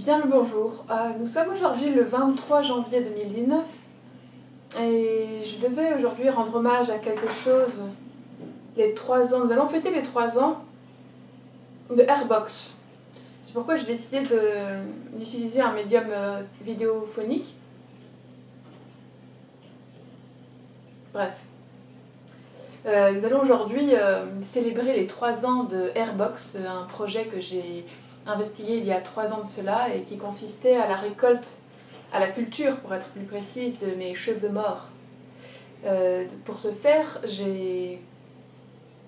Bien le bonjour, nous sommes aujourd'hui le 23 janvier 2019 et je devais aujourd'hui rendre hommage à quelque chose, les 3 ans, nous allons fêter les 3 ans de Airbox. C'est pourquoi j'ai décidé d'utiliser un médium vidéophonique. Bref. Nous allons aujourd'hui célébrer les 3 ans de Airbox, un projet que j'ai investigué il y a 3 ans de cela et qui consistait à la récolte, à la culture pour être plus précise, de mes cheveux morts. Pour ce faire, j'ai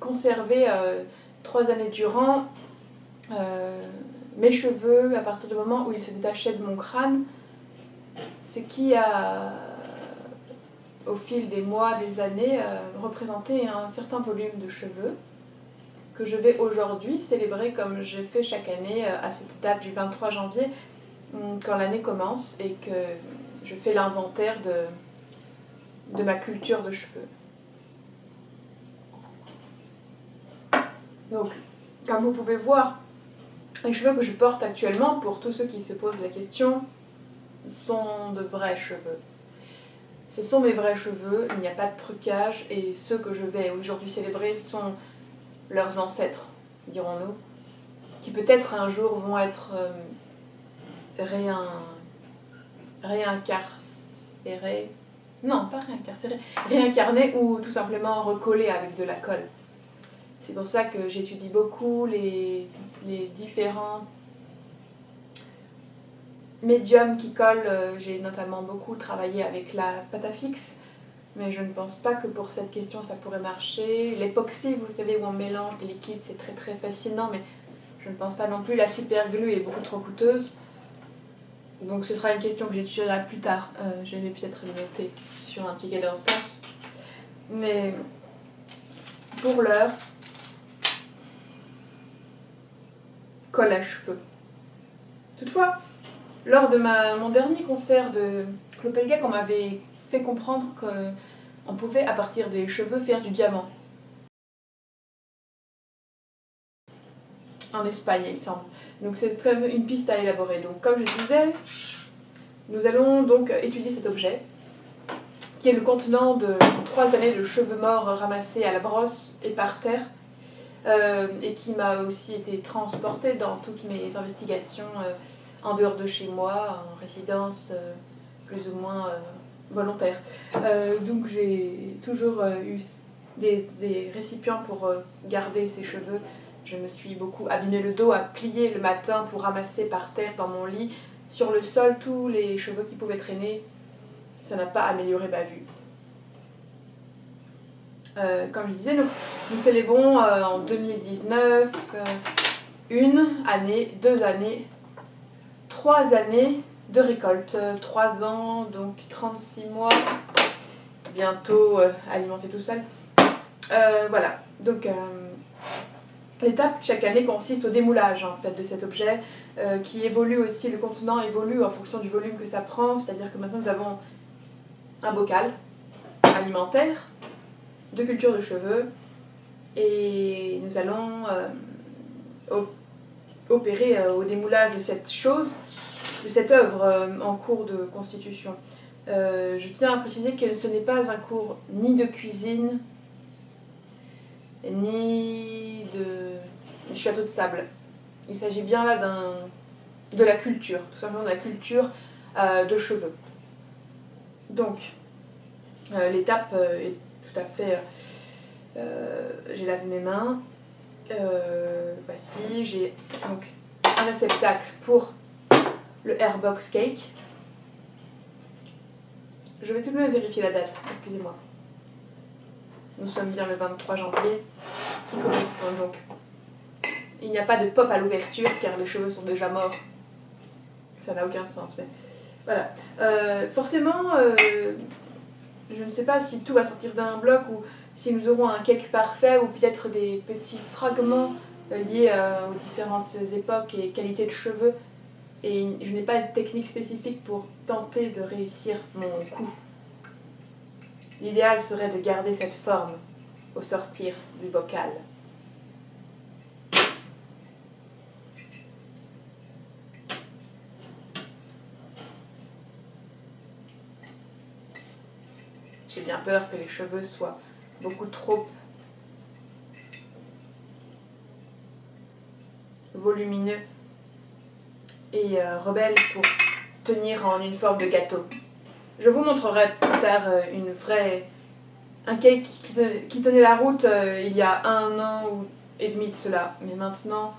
conservé 3 années durant mes cheveux à partir du moment où ils se détachaient de mon crâne, ce qui a, au fil des mois, des années, représenté un certain volume de cheveux que je vais aujourd'hui célébrer comme je fais chaque année à cette date du 23 janvier quand l'année commence et que je fais l'inventaire de ma culture de cheveux. Donc, comme vous pouvez voir, les cheveux que je porte actuellement, pour tous ceux qui se posent la question, sont de vrais cheveux. Ce sont mes vrais cheveux, il n'y a pas de trucage et ceux que je vais aujourd'hui célébrer sont leurs ancêtres, dirons-nous, qui peut-être un jour vont être réincarcérés, non pas réincarcérés, réincarnés ou tout simplement recollés avec de la colle. C'est pour ça que j'étudie beaucoup les différents médiums qui collent. J'ai notamment beaucoup travaillé avec la pâte à fixe, mais je ne pense pas que pour cette question ça pourrait marcher. L'époxy, vous savez, où on mélange les liquides, c'est très très fascinant, mais je ne pense pas non plus. La super glue est beaucoup trop coûteuse. Donc ce sera une question que j'étudierai plus tard. Je vais peut-être le noter sur un ticket d'instance. Mais pour l'heure, colle à cheveux. Toutefois, lors de mon dernier concert de Clopelgec, on m'avait fait comprendre qu'on pouvait, à partir des cheveux, faire du diamant. En Espagne, il me semble. Donc c'est quand même une piste à élaborer. Donc comme je disais, nous allons donc étudier cet objet, qui est le contenant de 3 années de cheveux morts ramassés à la brosse et par terre, et qui m'a aussi été transporté dans toutes mes investigations en dehors de chez moi, en résidence plus ou moins volontaire. Donc j'ai toujours eu des récipients pour garder ces cheveux. Je me suis beaucoup abîmé le dos à plier le matin pour ramasser par terre dans mon lit, sur le sol, tous les cheveux qui pouvaient traîner. Ça n'a pas amélioré ma vue. Comme je disais, nous célébrons en 2019 1 année, 2 années, 3 années de récolte. 3 ans, donc 36 mois, bientôt alimenté tout seul. Voilà, donc l'étape chaque année consiste au démoulage en fait de cet objet qui évolue aussi, le contenant évolue en fonction du volume que ça prend, c'est-à-dire que maintenant nous avons un bocal alimentaire de culture de cheveux et nous allons opérer au démoulage de cette chose, de cette œuvre en cours de constitution. Je tiens à préciser que ce n'est pas un cours ni de cuisine ni de château de sable. Il s'agit bien là de la culture, tout simplement de la culture de cheveux. Donc, l'étape est tout à fait... j'ai lavé mes mains. Voici, j'ai donc un réceptacle pour le Airbox Cake. Je vais tout de même vérifier la date, excusez-moi. Nous sommes bien le 23 janvier, qui correspond donc. Il n'y a pas de pop à l'ouverture car les cheveux sont déjà morts. Ça n'a aucun sens, mais voilà. Forcément, je ne sais pas si tout va sortir d'un bloc ou si nous aurons un cake parfait ou peut-être des petits fragments liés aux différentes époques et qualités de cheveux. Et je n'ai pas de technique spécifique pour tenter de réussir mon coup. L'idéal serait de garder cette forme au sortir du bocal. J'ai bien peur que les cheveux soient beaucoup trop volumineux et rebelles pour tenir en une forme de gâteau. Je vous montrerai plus tard un cake qui tenait la route il y a 1 an et demi de cela. Mais maintenant,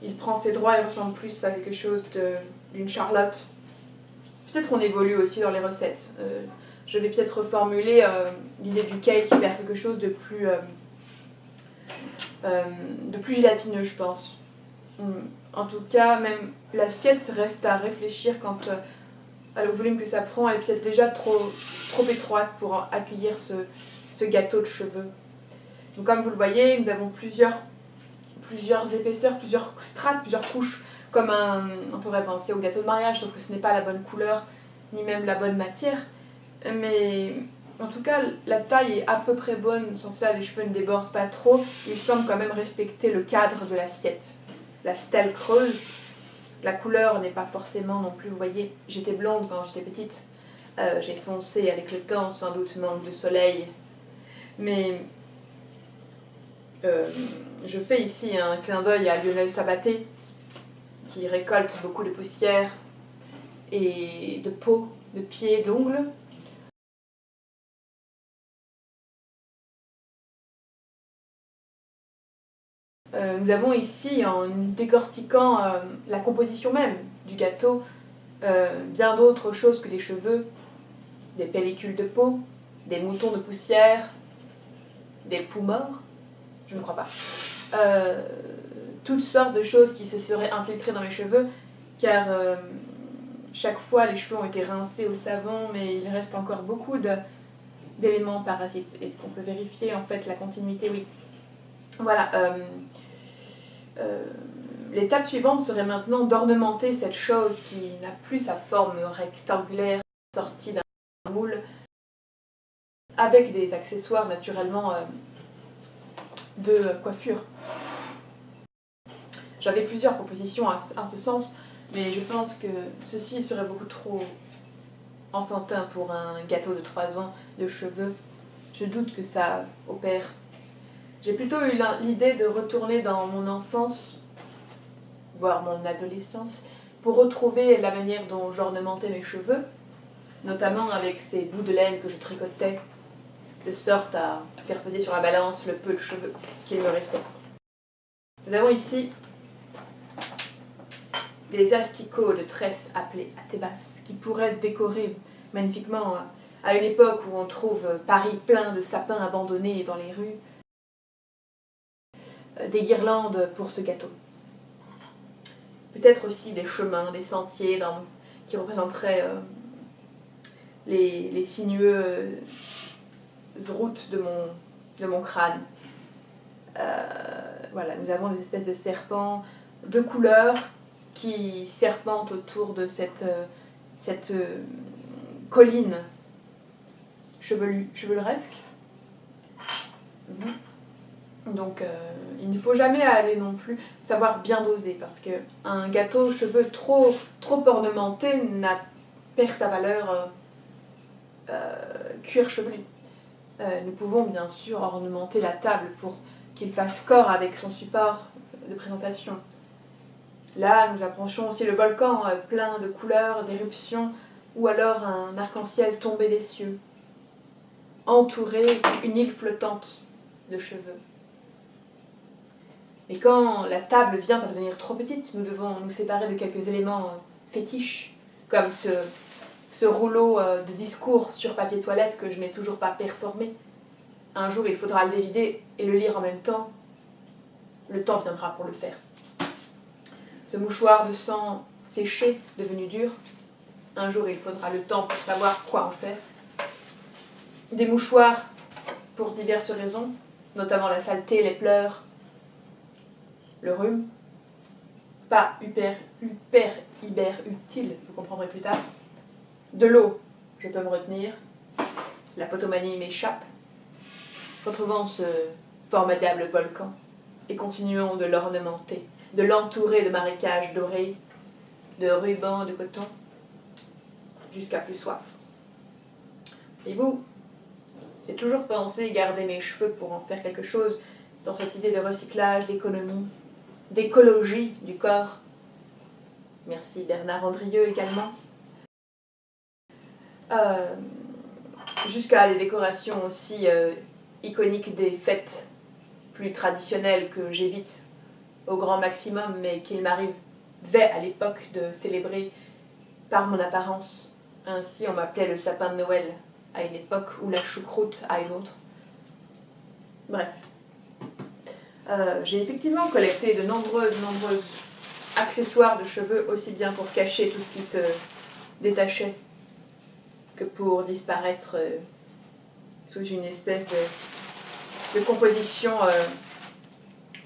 il prend ses droits et ressemble plus à quelque chose d'une Charlotte. Peut-être qu'on évolue aussi dans les recettes. Je vais peut-être reformuler l'idée du cake vers quelque chose de plus gélatineux, je pense. En tout cas, même l'assiette reste à réfléchir quant au volume que ça prend. Elle est peut-être déjà trop étroite pour accueillir ce gâteau de cheveux. Donc comme vous le voyez, nous avons plusieurs épaisseurs, plusieurs strates, plusieurs couches, comme on pourrait penser au gâteau de mariage, sauf que ce n'est pas la bonne couleur, ni même la bonne matière. Mais en tout cas, la taille est à peu près bonne, sans cela les cheveux ne débordent pas trop. Il semble quand même respecter le cadre de l'assiette. La stèle creuse, la couleur n'est pas forcément non plus, vous voyez, j'étais blonde quand j'étais petite, j'ai foncé avec le temps, sans doute manque de soleil. Mais je fais ici un clin d'œil à Lionel Sabaté, qui récolte beaucoup de poussière et de peau, de pieds, d'ongles. Nous avons ici, en décortiquant la composition même du gâteau, bien d'autres choses que les cheveux, des pellicules de peau, des moutons de poussière, des poux morts, je ne crois pas. Toutes sortes de choses qui se seraient infiltrées dans mes cheveux, car chaque fois les cheveux ont été rincés au savon, mais il reste encore beaucoup d'éléments parasites. Est-ce qu'on peut vérifier en fait la continuité? Oui. Voilà. L'étape suivante serait maintenant d'ornementer cette chose qui n'a plus sa forme rectangulaire sortie d'un moule, avec des accessoires naturellement de coiffure. J'avais plusieurs propositions à ce sens, mais je pense que ceci serait beaucoup trop enfantin pour un gâteau de 3 ans de cheveux. Je doute que ça opère. J'ai plutôt eu l'idée de retourner dans mon enfance, voire mon adolescence, pour retrouver la manière dont j'ornementais mes cheveux, notamment avec ces bouts de laine que je tricotais, de sorte à faire peser sur la balance le peu de cheveux qu'il me restait. Nous avons ici des asticots de tresses appelés atébas, qui pourraient décorer magnifiquement à une époque où on trouve Paris plein de sapins abandonnés dans les rues, des guirlandes pour ce gâteau. Peut-être aussi des chemins, des sentiers qui représenteraient les sinueuses routes de mon crâne. Voilà, nous avons des espèces de serpents de couleurs qui serpentent autour de cette colline chevaleresque. Donc il ne faut jamais aller non plus savoir bien doser, parce qu'un gâteau aux cheveux trop ornementé perd sa valeur cuir chevelu. Nous pouvons bien sûr ornementer la table pour qu'il fasse corps avec son support de présentation. Là, nous approchons aussi le volcan plein de couleurs, d'éruptions, ou alors un arc-en-ciel tombé des cieux, entouré d'une île flottante de cheveux. Mais quand la table vient à devenir trop petite, nous devons nous séparer de quelques éléments fétiches, comme ce rouleau de discours sur papier toilette que je n'ai toujours pas performé. Un jour, il faudra le dévider et le lire en même temps. Le temps viendra pour le faire. Ce mouchoir de sang séché, devenu dur, un jour, il faudra le temps pour savoir quoi en faire. Des mouchoirs pour diverses raisons, notamment la saleté, les pleurs, le rhume. Pas hyper utile, vous comprendrez plus tard. De l'eau, je peux me retenir. La potomanie m'échappe. Retrouvons ce formidable volcan et continuons de l'ornementer, de l'entourer de marécages dorés, de rubans de coton, jusqu'à plus soif. Et vous, J'ai toujours pensé garder mes cheveux pour en faire quelque chose dans cette idée de recyclage, d'économie, d'écologie du corps. Merci Bernard Andrieux également. Jusqu'à des décorations aussi iconiques des fêtes plus traditionnelles que j'évite au grand maximum, mais qu'il m'arrivait à l'époque de célébrer par mon apparence. Ainsi, on m'appelait le sapin de Noël à une époque ou la choucroute à une autre. Bref. J'ai effectivement collecté de nombreux accessoires de cheveux, aussi bien pour cacher tout ce qui se détachait que pour disparaître sous une espèce de composition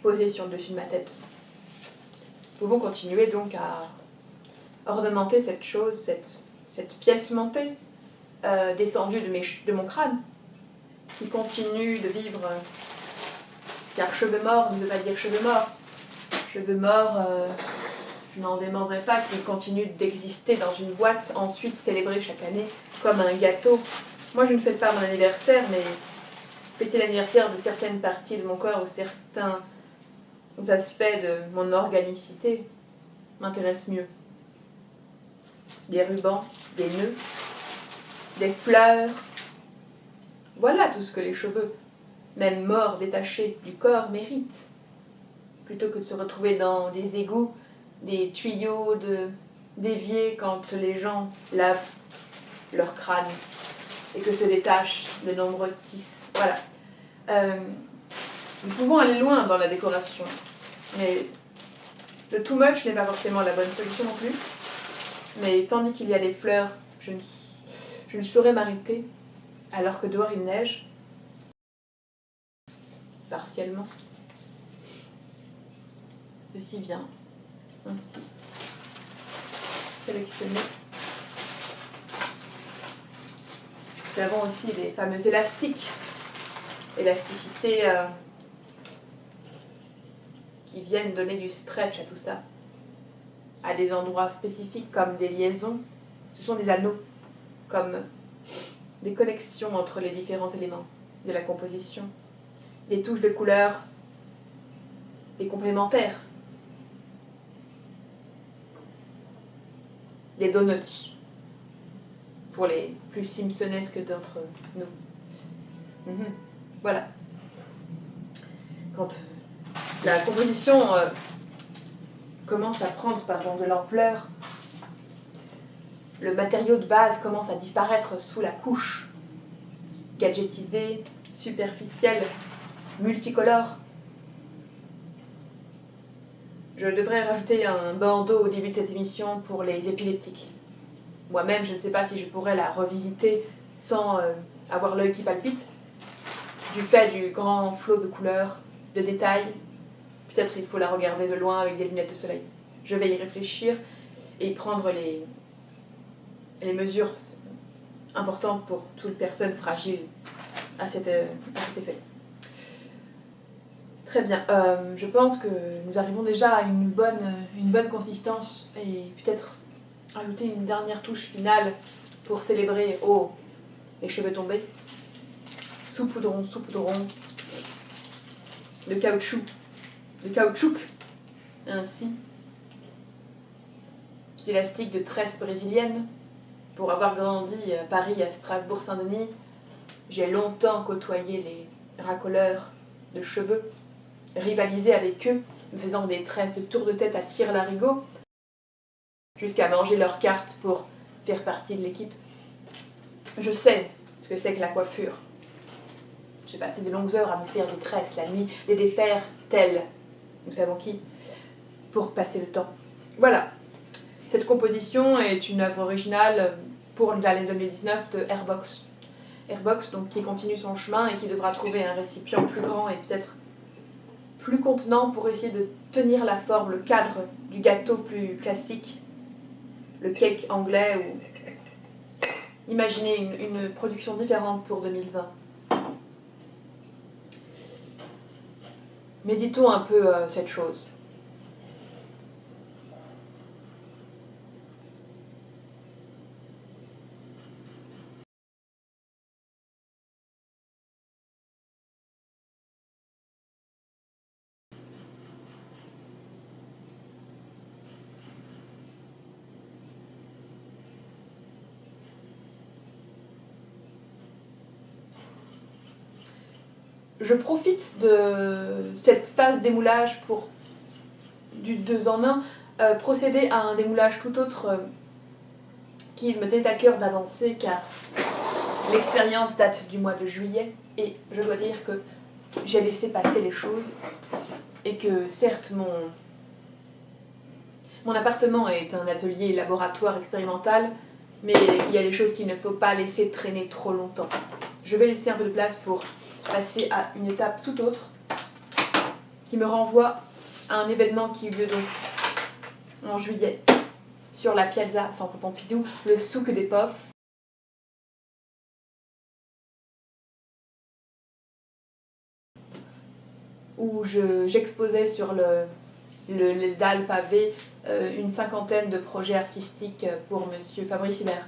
posée sur le dessus de ma tête. Nous pouvons continuer donc à ornementer cette chose, cette pièce montée descendue de mon crâne, qui continue de vivre, car cheveux morts ne veut pas dire cheveux morts. Cheveux morts, je n'en demanderai pas qu'il continue d'exister dans une boîte, ensuite célébré chaque année comme un gâteau. Moi, je ne fête pas mon anniversaire, mais fêter l'anniversaire de certaines parties de mon corps ou certains aspects de mon organicité m'intéresse mieux. Des rubans, des nœuds, des fleurs. Voilà tout ce que les cheveux, même morts, détachés du corps, méritent. Plutôt que de se retrouver dans des égouts, des tuyaux d'évier quand les gens lavent leur crâne et que se détachent de nombreux tisses. Voilà. Nous pouvons aller loin dans la décoration, mais le too much n'est pas forcément la bonne solution non plus. Mais tandis qu'il y a des fleurs, je ne saurais m'arrêter, alors que dehors il neige, partiellement. Ceci vient ainsi sélectionner. Nous avons aussi les fameux élastiques, élasticité qui viennent donner du stretch à tout ça, à des endroits spécifiques comme des liaisons. Ce sont des anneaux, comme des connexions entre les différents éléments de la composition, des touches de couleur, des complémentaires, des donuts, pour les plus simpsonesques d'entre nous. Voilà. Quand la composition commence à prendre de l'ampleur, le matériau de base commence à disparaître sous la couche gadgetisée, superficielle, multicolore. Je devrais rajouter un bandeau au début de cette émission pour les épileptiques. Moi-même, je ne sais pas si je pourrais la revisiter sans avoir l'œil qui palpite, du fait du grand flot de couleurs, de détails. Peut-être il faut la regarder de loin avec des lunettes de soleil. Je vais y réfléchir et prendre les mesures importantes pour toute personne fragile à cet effet. Très bien. Je pense que nous arrivons déjà à une bonne consistance et peut-être ajouter une dernière touche finale pour célébrer les cheveux tombés. Saupoudrons de caoutchouc, ainsi. Petit élastique de tresse brésilienne. Pour avoir grandi à Paris, à Strasbourg-Saint-Denis, j'ai longtemps côtoyé les racoleurs de cheveux, rivalisé avec eux, me faisant des tresses de tour de tête à tire-larigot, jusqu'à manger leurs cartes pour faire partie de l'équipe. Je sais ce que c'est que la coiffure. J'ai passé de longues heures à me faire des tresses la nuit, les défaire telles, nous savons qui, pour passer le temps. Voilà. Cette composition est une œuvre originale pour l'année 2019 de Airbox. Airbox, donc, qui continue son chemin et qui devra trouver un récipient plus grand et peut-être plus contenant pour essayer de tenir la forme, le cadre du gâteau plus classique, le cake anglais, ou imaginer une production différente pour 2020. Méditons un peu cette chose. je profite de cette phase d'émoulage pour du 2 en 1, procéder à un démoulage tout autre qui me tenait à cœur d'avancer car l'expérience date du mois de juillet et je dois dire que j'ai laissé passer les choses et que certes mon appartement est un atelier laboratoire expérimental, mais il y a des choses qu'il ne faut pas laisser traîner trop longtemps. Je vais laisser un peu de place pour passer à une étape tout autre qui me renvoie à un événement qui eut lieu donc en juillet sur la Piazza Centre Pompidou, le souk des Poffs. Où j'exposais sur les dalles pavées une cinquantaine de projets artistiques pour Monsieur Fabrice Hibert.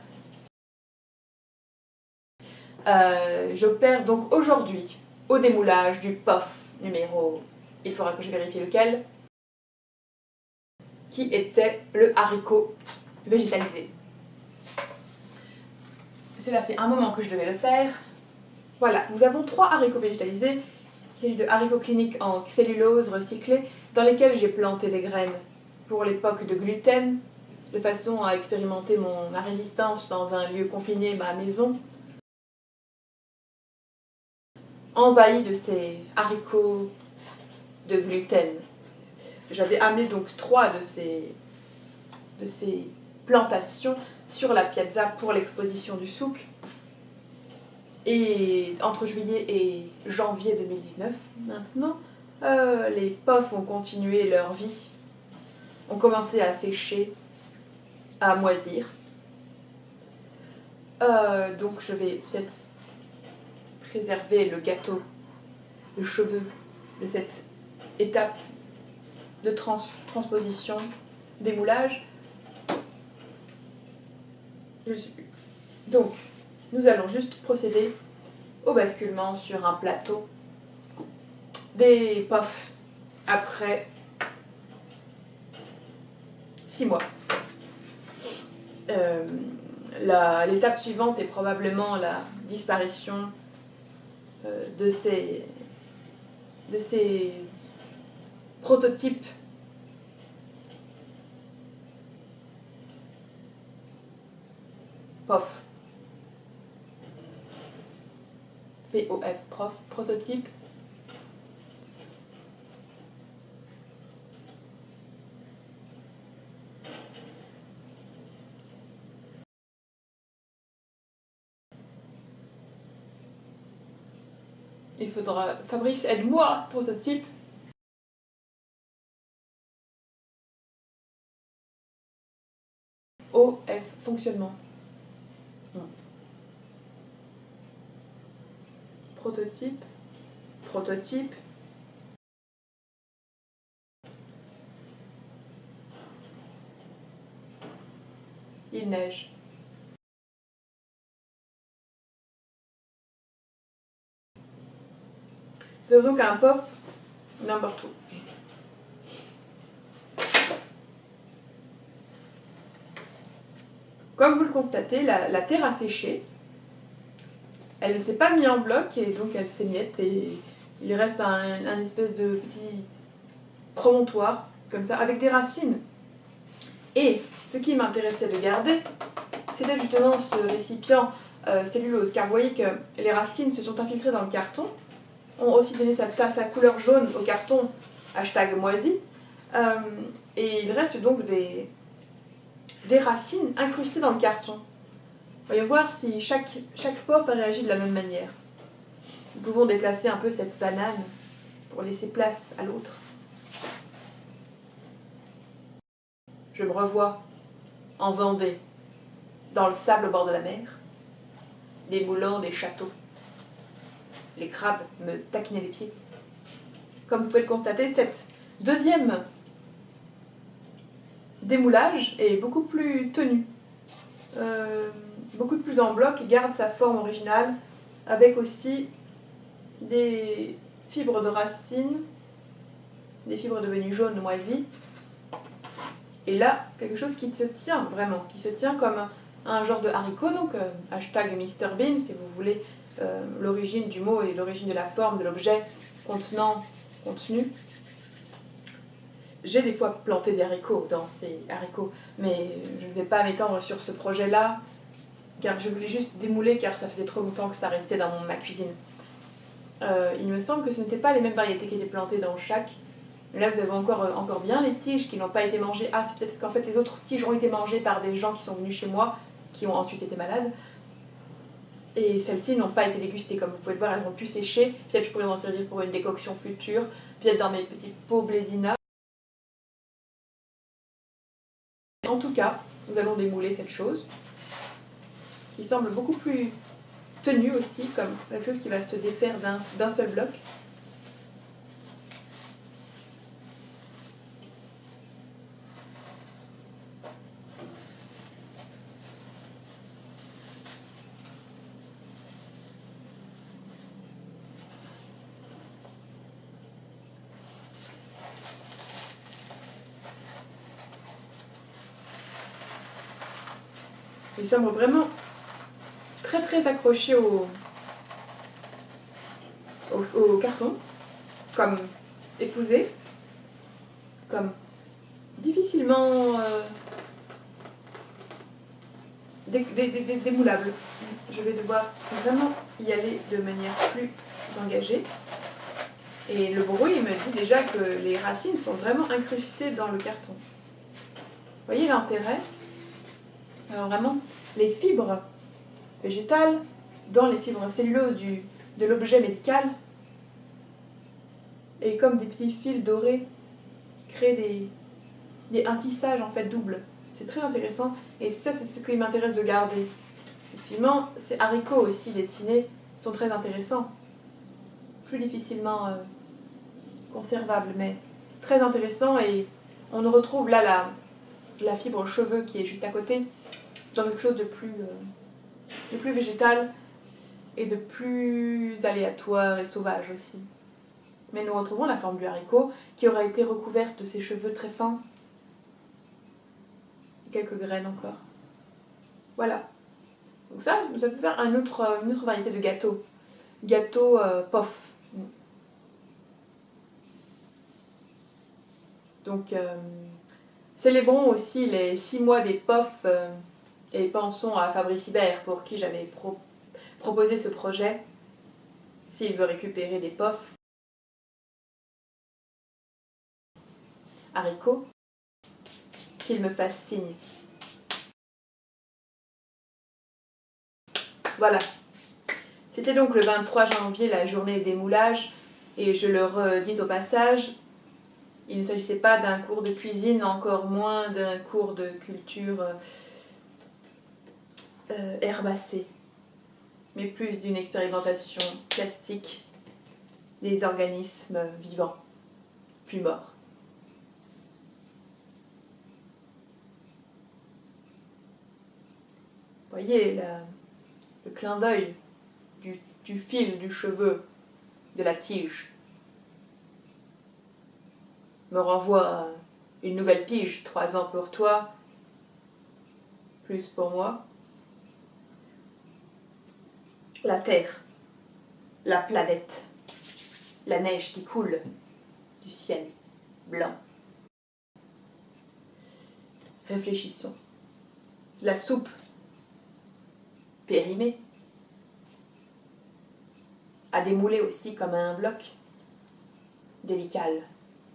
J'opère donc aujourd'hui au démoulage du POF numéro, il faudra que je vérifie lequel, qui était le haricot végétalisé. Cela fait un moment que je devais le faire. Voilà, nous avons 3 haricots végétalisés. Il s'agit de haricots cliniques en cellulose recyclée dans lesquels j'ai planté des graines pour l'époque de gluten, de façon à expérimenter ma résistance dans un lieu confiné, ma maison, envahi de ces haricots de gluten. J'avais amené donc 3 de ces plantations sur la piazza pour l'exposition du souk. Et entre juillet et janvier 2019, maintenant, les Poffs ont continué leur vie, ont commencé à sécher, à moisir. Donc je vais peut-être préserver le gâteau, le cheveu de cette étape de transposition, d'émoulage. Donc, nous allons juste procéder au basculement sur un plateau des Poffs après 6 mois. L'étape suivante est probablement la disparition de ces prototypes POF. POF, prototype. Il faudra... Fabrice, aide-moi, prototype. OF, fonctionnement. Prototype. Prototype. Il neige. Nous avons donc un POF n'importe où. Comme vous le constatez, la terre a séché. Elle ne s'est pas mise en bloc et donc elle s'émiette et il reste un espèce de petit promontoire comme ça avec des racines. Et ce qui m'intéressait de garder, c'était justement ce récipient cellulose, car vous voyez que les racines se sont infiltrées dans le carton, ont aussi donné sa couleur jaune au carton #moisi, et il reste donc des racines incrustées dans le carton. Voyons voir si chaque Poff a réagi de la même manière. Nous pouvons déplacer un peu cette banane pour laisser place à l'autre. Je me revois en Vendée, dans le sable au bord de la mer, démoulant des châteaux. Les crabes me taquinaient les pieds. Comme vous pouvez le constater, cette deuxième démoulage est beaucoup plus tenue. Beaucoup plus en bloc et garde sa forme originale avec aussi des fibres de racines, des fibres devenues jaunes moisies. Et là, quelque chose qui se tient vraiment, qui se tient comme un genre de haricot, donc #MrBean si vous voulez l'origine du mot et l'origine de la forme de l'objet contenant contenu. J'ai des fois planté des haricots dans ces haricots, mais je ne vais pas m'étendre sur ce projet-là, car je voulais juste démouler, car ça faisait trop longtemps que ça restait dans ma cuisine. Il me semble que ce n'étaient pas les mêmes variétés qui étaient plantées dans chaque. Là, vous avez encore bien les tiges qui n'ont pas été mangées. Ah, c'est peut-être qu'en fait les autres tiges ont été mangées par des gens qui sont venus chez moi, qui ont ensuite été malades. Et celles-ci n'ont pas été dégustées, comme vous pouvez le voir, elles ont pu sécher. Peut-être je pourrais m'en servir pour une décoction future, peut-être dans mes petits pots blédina. En tout cas, nous allons démouler cette chose, qui semble beaucoup plus tenue aussi, comme quelque chose qui va se défaire d'un seul bloc. Il semble vraiment très très accroché au carton, comme épousé, comme difficilement démoulable. Je vais devoir vraiment y aller de manière plus engagée. Et le bruit me dit déjà que les racines sont vraiment incrustées dans le carton. Vous voyez l'intérêt? Alors vraiment, les fibres végétales dans les fibres celluleuses de l'objet médical, et comme des petits fils dorés, créent un tissage en fait double. C'est très intéressant et ça c'est ce qui m'intéresse de garder. Effectivement, ces haricots aussi dessinés sont très intéressants, plus difficilement conservables, mais très intéressants, et on retrouve là la fibre cheveux qui est juste à côté, dans quelque chose de plus végétal et de plus aléatoire et sauvage aussi. Mais nous retrouvons la forme du haricot qui aura été recouverte de ses cheveux très fins. Et quelques graines encore. Voilà. Donc ça peut faire une autre variété de gâteau. Gâteau pof. Donc célébrons aussi les 6 mois des pofs et pensons à Fabrice Hibert pour qui j'avais proposé ce projet. S'il veut récupérer des pofs haricots, qu'il me fasse signe. Voilà. C'était donc le 23 janvier, la journée des moulages, et je le redis au passage, il ne s'agissait pas d'un cours de cuisine, encore moins d'un cours de culture herbacée, mais plus d'une expérimentation plastique des organismes vivants, puis morts. Vous voyez le clin d'œil du fil, du cheveu, de la tige me renvoie à une nouvelle pige, 3 ans pour toi, plus pour moi. La terre, la planète, la neige qui coule du ciel blanc. Réfléchissons. La soupe périmée à démouler aussi comme un bloc délical.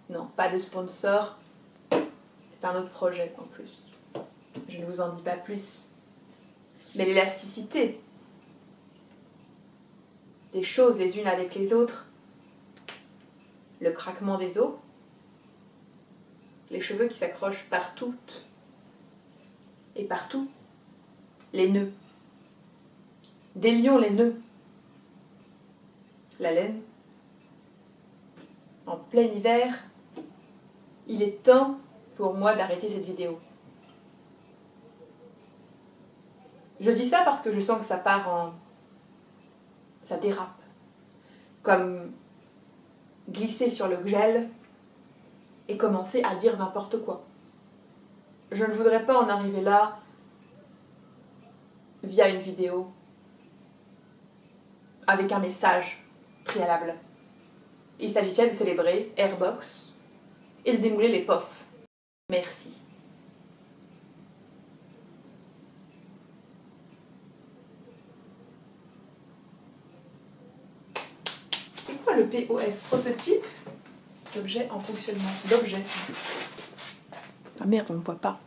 Non, pas de sponsor, c'est un autre projet en plus. Je ne vous en dis pas plus. Mais l'élasticité des choses les unes avec les autres, le craquement des os, les cheveux qui s'accrochent partout et partout, les nœuds. Délions les nœuds. La laine. En plein hiver, il est temps pour moi d'arrêter cette vidéo. Je dis ça parce que je sens que ça part ça dérape. Comme glisser sur le gel et commencer à dire n'importe quoi. Je ne voudrais pas en arriver là via une vidéo. avec un message préalable. Il s'agissait de célébrer Airbox et de démouler les POF. Merci. C'est quoi le POF? Prototype d'objet en fonctionnement. D'objet. Ah merde, on ne voit pas.